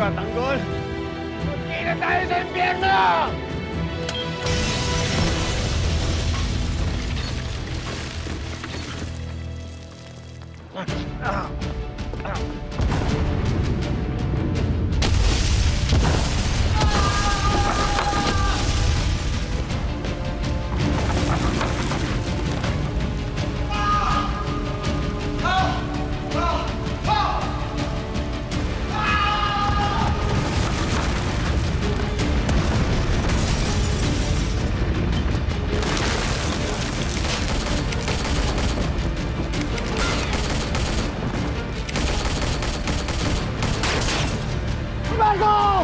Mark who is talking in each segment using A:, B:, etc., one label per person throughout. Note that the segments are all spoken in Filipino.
A: ka, Tanggol! Magkita tayo sa impyerno! Marco!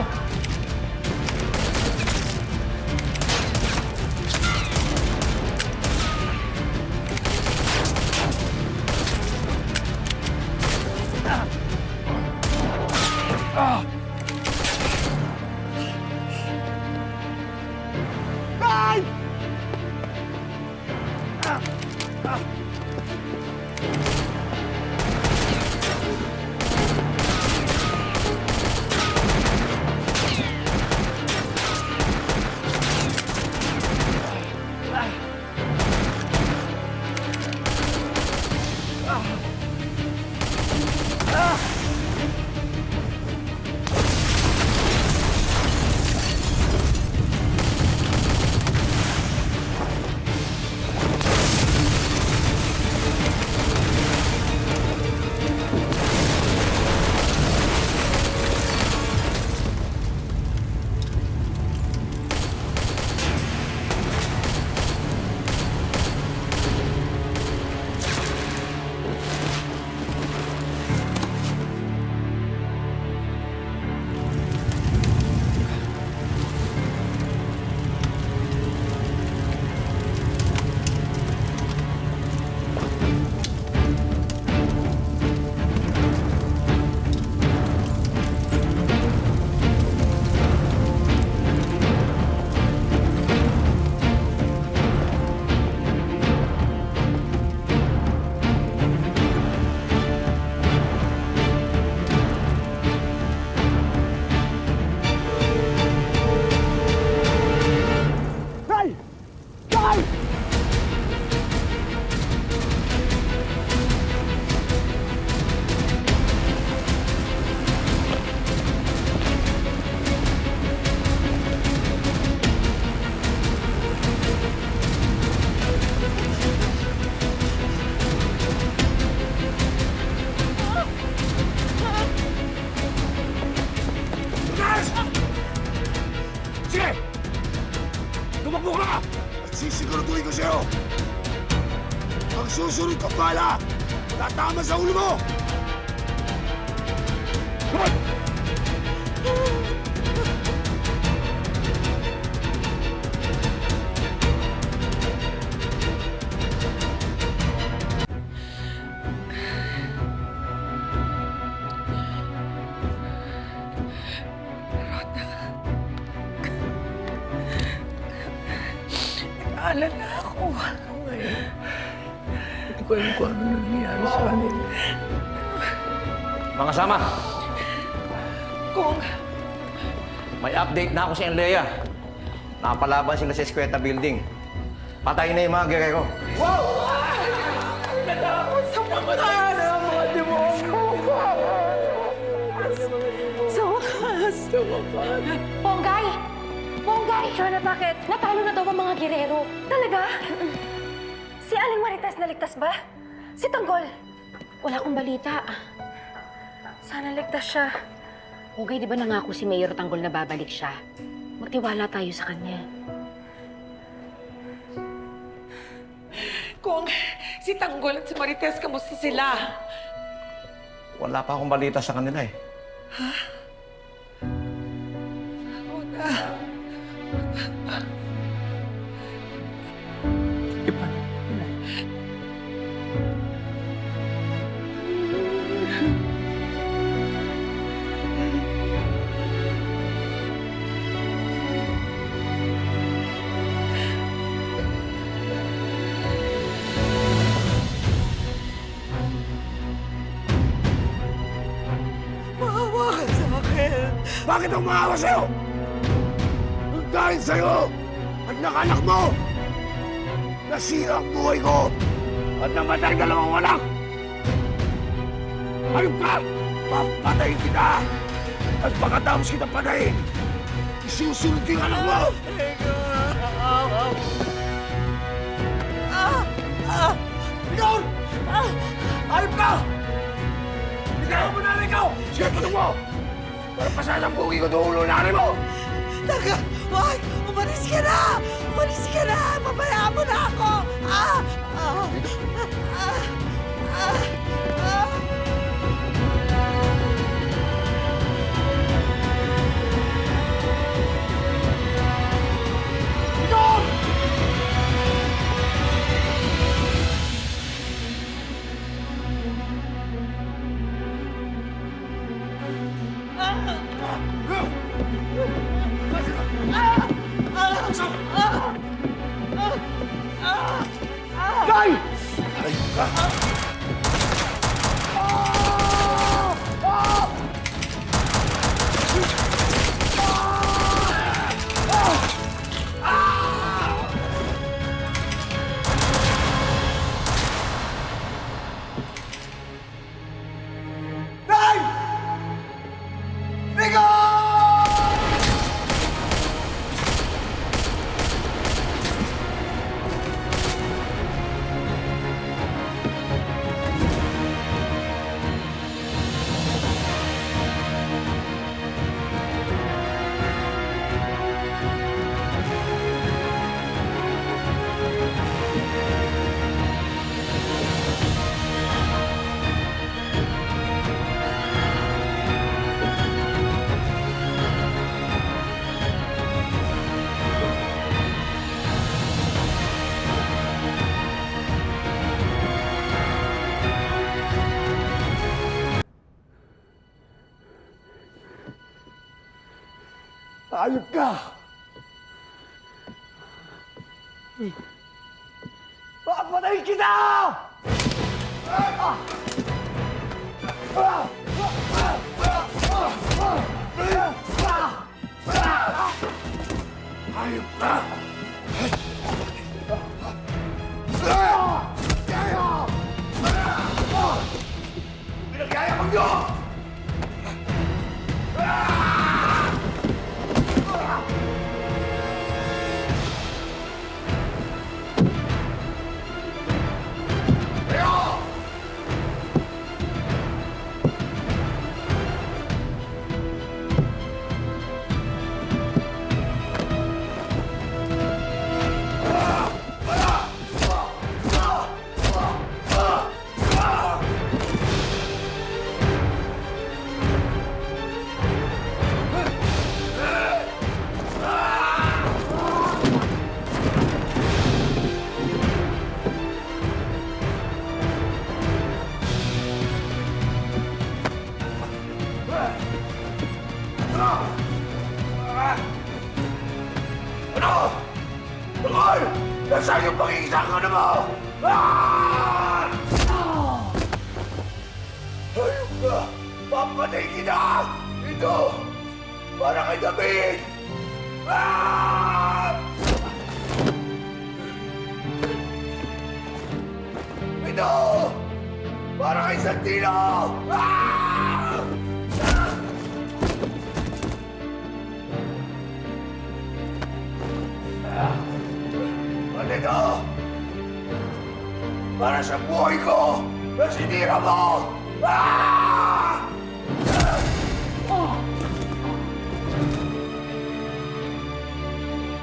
A: Ay! Sige! Tumakbo ka! At sisiguraduhin ko sa'yo! Ang susunod ka bala, tatama sa ulo mo! Good!
B: Nag-aalala ako. Hindi ko alam kung ano nangyayari sa kanila.
C: Mga sama,
B: Kung
C: may update na ako sa Enlea. Nakapalaban sila sa Eskweta Building. Patay na yung mga gerero.
B: natakot sa wakas! Sa wakas! Sa wakas!
D: Ponggay! Ponggay! Shona, bakit? Natalo na daw ang mga girero. Talaga? Si Aling Marites naligtas ba? Si Tanggol? Wala akong balita. Sana ligtas siya.
E: Ponggay, di ba nangako si Mayor Tanggol na babalik siya? Magtiwala tayo sa kanya.
B: Kung si Tanggol at si Marites, kamusta sila?
C: Wala pa akong balita sa kanila eh.
B: Ako na. Maawa ka sa
A: Bakit ako maawa sa'yo? Dahil sa'yo at nakanak mo, nasira ang buhay ko at namatay dalawang anak. Ayun ka! Papatayin kita! At pagkatapos kita patayin, isusunod yung anak mo! Ikaw! Ayun ka! Ikaw mo na ikaw! Sige, tutok mo! Para pasasampugi ko doon ulo na mo!
B: Taga, wag! Umalis ka na! Umalis ka na! Pabayaan mo na ako!
A: Day! Ayun ka! Day! Rico! Ayun ka! Papatayin kita! Ayun ka! Pinagyayabang nyo! Ano? Tungkol! Nasaan yung pag-iisang ano mo? Ayun ka! Papatay kita! Ito! Para kay David! Ito! Para kay Santino! At ito, para sa buhay ko na sinira mo!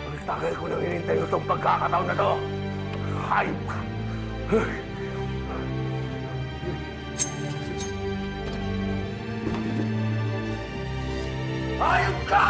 A: Ang tagal ko nang hinintay itong pagkakataon na to. Hayop ka! Hayop ka!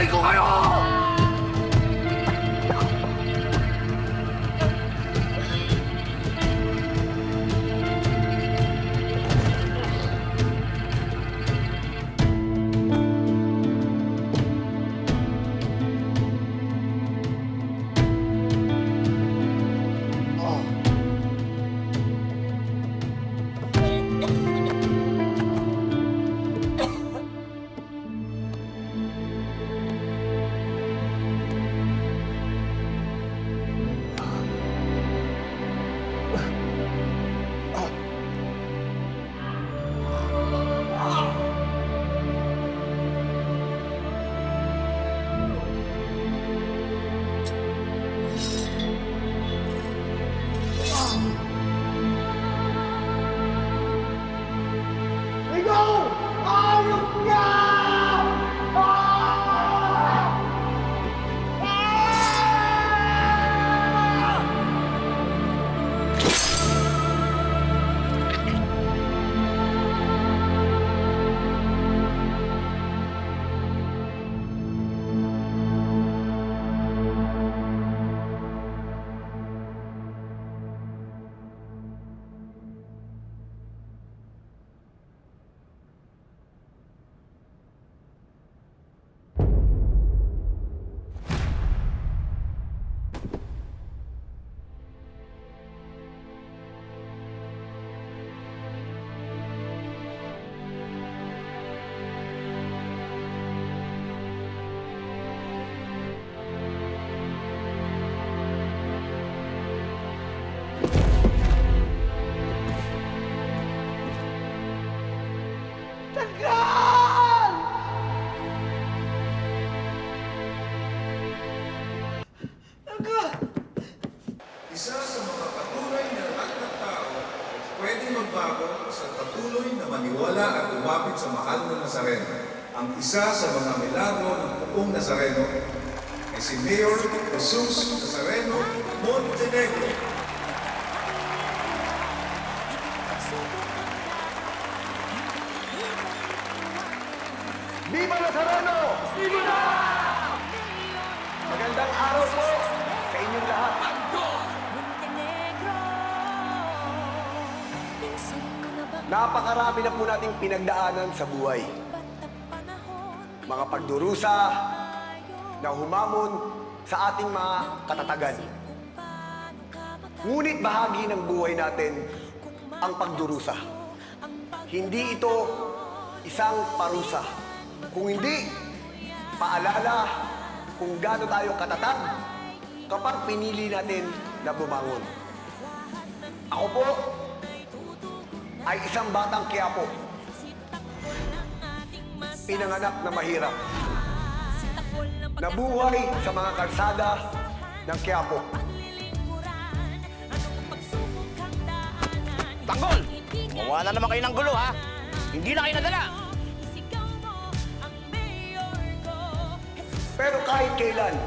A: Patay ko kayo! Ikaw! Ayok ka!
F: Isa sa mga patunay na lahat ng tao ay pwedeng magbago sa patuloy na maniwala at umapit sa mahal na Nazareno. Ang isa sa mga milagro ng buong Nazareno ay si Mayor Jesus Nazareno Montenegro.
A: Viva Nazareno! Viva! Magandang araw po sa inyong lahat. Napakarami na po nating pinagdaanan sa buhay. Mga pagdurusa na humamon sa ating mga katatagan. Ngunit bahagi ng buhay natin ang pagdurusa. Hindi ito isang parusa. Kung hindi, paalala kung gaano tayo katatag kapag pinili natin na bumangon. Ako po ay isang batang Quiapo. Pinanganak na mahirap. Nabuhay sa mga kalsada ng Quiapo.
C: Tanggol! Gumawa na naman kayo ng gulo, ha? Hindi na kayo nadala!
A: Pero kahit kailan,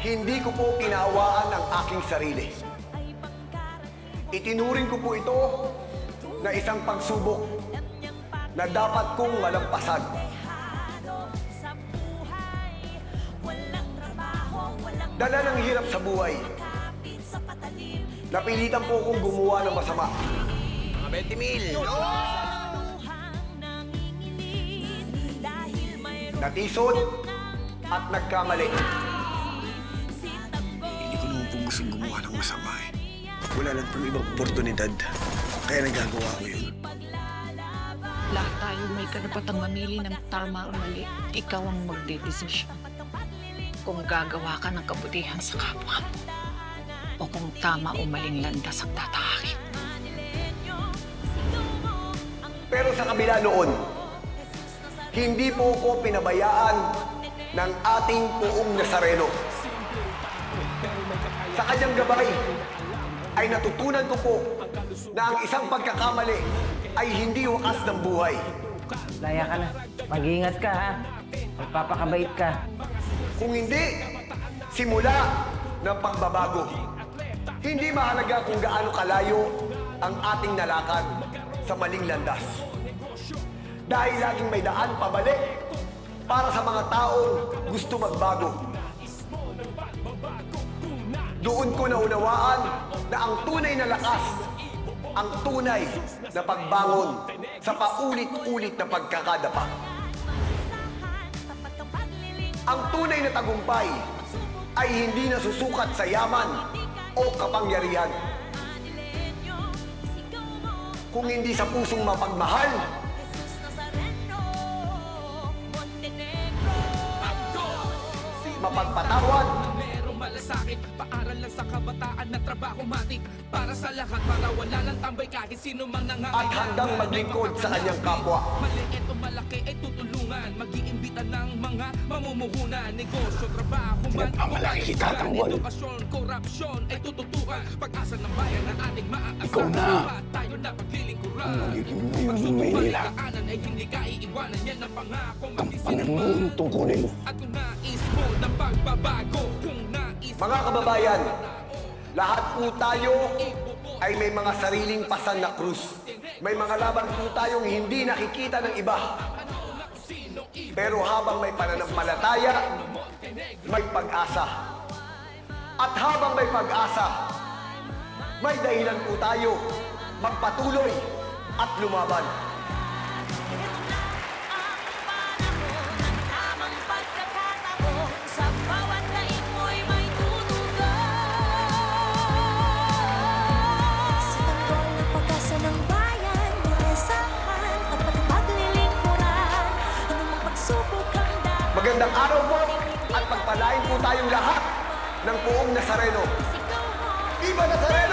A: hindi ko po kinaawaan ang aking sarili. Itinuring ko po ito na isang pagsubok na dapat kong malampasan. Dala ng hirap sa buhay. Napilitan po kong gumawa ng masama.
C: Mga 20 mil!
A: Natisod at nagkamali.
G: Hindi ko naman po gustong gumawa ng masama eh. Wala lang pong ibang oportunidad. Kaya nagagawa ko yun.
H: Lahat tayo may karapatang mamili ng tama o mali. Ikaw ang magdedesisyon. Kung gagawa ka ng kabutihan sa kapwa mo, o kung tama o maling landas ang tatahakin.
A: Pero sa kabila noon, hindi po ko pinabayaan ng ating poong Nazareno. Sa kanyang gabay, ay natutunan ko po na ang isang pagkakamali ay hindi wakas ng buhay.
I: Laya ka na. Mag-iingat ka, ha? Magpapakabait ka.
A: Kung hindi, simula ng pagbabago. Hindi mahalaga kung gaano kalayo ang ating nalakad sa maling landas. Dahil laging may daan pabalik
G: para sa mga taong gusto magbago. Doon ko naunawaan na ang tunay na lakas, ang tunay na pagbangon sa paulit-ulit na pagkakadapa. Ang tunay na tagumpay ay hindi nasusukat sa yaman o kapangyarihan, kung hindi sa pusong mapagmahal, mapagpatawad,
J: malasakit, paaral lang sa kabataan na trabaho matik para sa lahat, para wala lang tambay kahit sino mang
G: at
J: nangangailangan.
G: handang maglingkod sa kanyang kapwa.
J: Maliit o malaki ay tutulungan, mag-iimbita ng mga mamumuhunan, negosyo, trabaho man,
A: Pinagmamalaki kita, Tanggol.
J: edukasyon, korupsyon ay tututukan, pag-asa ng bayan na ating maaasahan.
A: Ikaw na.
J: Tayo na paglilingkuran.
A: Ang magiging mayor ng Maynila.
J: Pagdaanan ay hindi ka iiwanan, yan ang pangako.
A: Kampanan mo ang tungkulin.
J: At kung nais mo ng pagbabago, kung nais
G: Mga kababayan, lahat po tayo ay may mga sariling pasan na krus. May mga laban po tayong hindi nakikita ng iba. Pero habang may pananampalataya, may pag-asa. At habang may pag-asa, may dahilan po tayo magpatuloy at lumaban. Magandang araw po at pagpalain po tayong lahat ng buong Nazareno. Viva Nazareno!